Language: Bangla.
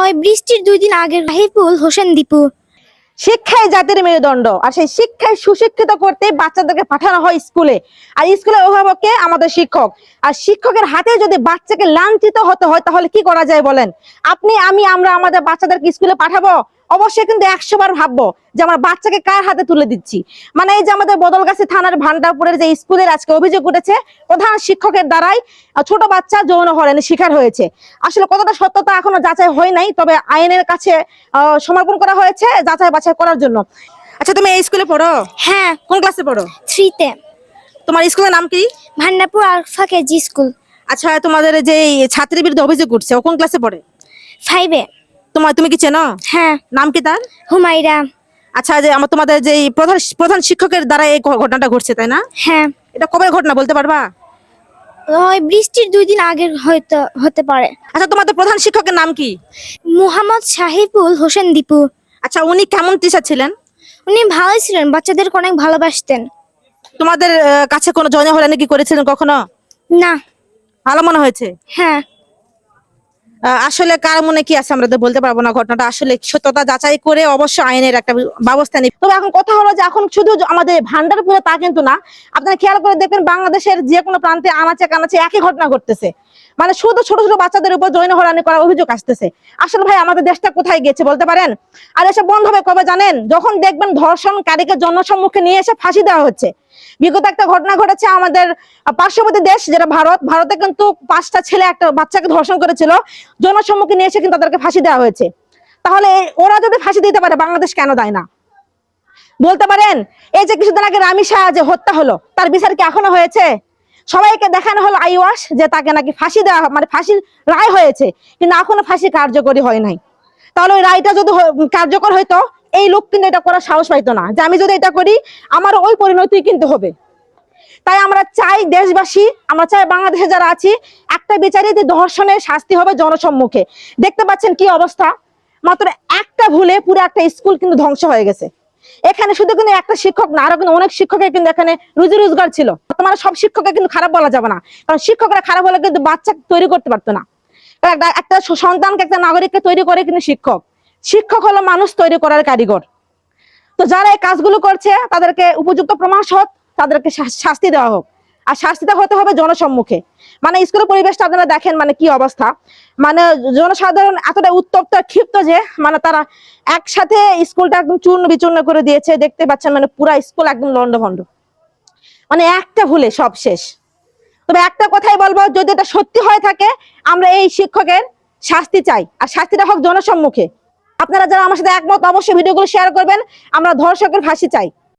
ওই বৃষ্টির 2 দিন আগের রাহিপুল হোসেন দীপু। শিক্ষাই জাতির মেরুদণ্ড, আর সেই শিক্ষায় সুশিক্ষিত করতে বাচ্চাদেরকে পাঠানো হয় স্কুলে। আর স্কুলের অভিভাবককে আমাদের শিক্ষক, আর শিক্ষকের হাতে যদি বাচ্চাকে লাঞ্ছিত হতে হয় তাহলে কি করা যায় বলেন? আপনি, আমি, আমরা আমাদের বাচ্চাদেরকে স্কুলে পাঠাবো? অবশ্যই কিন্তু 100 বার ভাববো যে আমার বাচ্চাকে কার হাতে তুলে দিচ্ছি। মানে এই যে আমাদের বদলগাছি থানার ভান্ডারপুরের যে স্কুলের আজকে অভিযোগ উঠেছে প্রধান শিক্ষকের দ্বারাই ছোট বাচ্চা যৌন হয়রানির শিকার হয়েছে। আসলে কতটা সত্যতা এখনো যাচাই হয় নাই, তবে আইনের কাছে সমর্পণ করা হয়েছে যাচাই বাছাই করার জন্য। আচ্ছা, তুমি এই স্কুলে পড়ো? হ্যাঁ, কোন ক্লাসে পড়ো? 3-তে। তোমার স্কুলের নাম কি? Bhandarpur alpha KG school. আচ্ছা, তোমাদের যে ছাত্রীর বিরুদ্ধে অভিযোগ উঠছে ও কোন ক্লাসে পড়ে? 5-এ। তুমি কি চেনো? হ্যাঁ। নাম কি তার? হুমায়রা। আচ্ছা, যে তোমাদের যে প্রধান শিক্ষকের দ্বারা এই ঘটনাটা ঘটছে, তাই না? হ্যাঁ। এটা কবে ঘটনা বলতে পারবা? ওই বৃষ্টির 2 দিন আগের হয়তো হতে পারে। আচ্ছা, তোমাদের প্রধান শিক্ষকের নাম কি? মোহাম্মদ শাহিবুল হোসেন দীপু। আচ্ছা, উনি কেমন টিচার ছিলেন? উনি ভালোই ছিলেন, বাচ্চাদেরকে অনেক ভালোবাসতেন। তোমাদের কাছে কোনো যৌন হয়রানি কি করেছিলেন কখনো? না। ভালো মনে হয়েছে? হ্যাঁ। আসলে কার মনে কি আছে আমরা তো বলতে পারবো না। ঘটনাটা আসলে সত্যতা যাচাই করে অবশ্য আইনের একটা ব্যবস্থা নেই। তবে এখন কথা হলো যে এখন শুধু আমাদের ভান্ডারপুরে তা কিন্তু না, আপনারা খেয়াল করে দেখবেন বাংলাদেশের যে কোনো প্রান্তে আনাচে কানাচে একই ঘটনা ঘটতেছে। মানে শুধু ছোট ছোট বাচ্চাদের উপর যৌন হয়রানি করার অভিযোগ আসতেছে। আসলে ভাই আমাদের দেশটা কোথায় গেছে বলতে পারেন? আর এসব বন্ধ হবে কবে জানেন? যখন দেখবেন ধর্ষণকারীকে জনসম্মুখে নিয়ে এসে ফাঁসি দেওয়া হচ্ছে। বিগত একটা ঘটনা ঘটেছে আমাদের পার্শ্ববর্তী দেশ যেটা ভারতে কিন্তু 5টা ছেলে একটা বাচ্চাকে ধর্ষণ করেছিল, জনসম্মুখে নিয়ে এসে কিন্তু তাদেরকে ফাঁসি দেওয়া হয়েছে। তাহলে ওরা যদি ফাঁসি দিতে পারে বাংলাদেশ কেন দেয় না বলতে পারেন? এই যে কিছুদিন আগে রামিসা যে হত্যা হলো তার বিচার কি এখনো হয়েছে? সবাইকে দেখানো হলো আইওয়াস যে তাকে নাকি ফাঁসি দেওয়া, মানে ফাঁসির রায় হয়েছে, কিন্তু এখনো ফাঁসি কার্যকরী হয় নাই। তাহলে ওই রায়টা যদি কার্যকর হইতো এই লোক কিন্তু এটা করার সাহস পাইতো না যে আমি যদি এটা করি আমার ওই পরিণতি কিন্তু হবে। তাই আমরা চাই দেশবাসী, আমরা চাই বাংলাদেশে যারা আছি একটা বিচারে ধর্ষণের শাস্তি হবে জনসম্মুখে। দেখতে পাচ্ছেন কি অবস্থা, মাত্র একটা ভুলে পুরো একটা স্কুল কিন্তু ধ্বংস হয়ে গেছে। এখানে শুধু কিন্তু একটা শিক্ষক না, আরো কিন্তু অনেক শিক্ষকের কিন্তু এখানে রুজি রোজগার ছিল। বর্তমানে সব শিক্ষককে কিন্তু খারাপ বলা যাবে না, কারণ শিক্ষকরা খারাপ হলে কিন্তু বাচ্চা তৈরি করতে পারতো না। একটা সন্তানকে, একটা নাগরিককে তৈরি করে কিন্তু শিক্ষক। শিক্ষক হলো মানুষ তৈরি করার কারিগর। তো যারা এই কাজগুলো করছে তাদেরকে উপযুক্ত প্রমাণ সহ তাদেরকে শাস্তি দেওয়া হোক, আর শাস্তিটা হতে হবে জনসম্মুখে। মানে স্কুলের পরিবেশটা আপনারা দেখেন মানে কি অবস্থা, মানে জনসাধারণ এতটা উত্তপ্ত ক্ষিপ্ত যে মানে তারা একসাথে স্কুলটা একদম চূর্ণ বিচূর্ণ করে দিয়েছে। দেখতে পাচ্ছেন মানে পুরা স্কুল একদম লন্ডভন্ড, মানে একটা ভুলে সব শেষ। তবে একটা কথাই বলবো, যদি এটা সত্যি হয়ে থাকে আমরা এই শিক্ষকের শাস্তি চাই, আর শাস্তিটা হোক জনসম্মুখে। আপনারা যারা আমার সাথে একমত অবশ্যই ভিডিওগুলো শেয়ার করবেন। আমরা ধর্ষকের ফাঁসি চাই।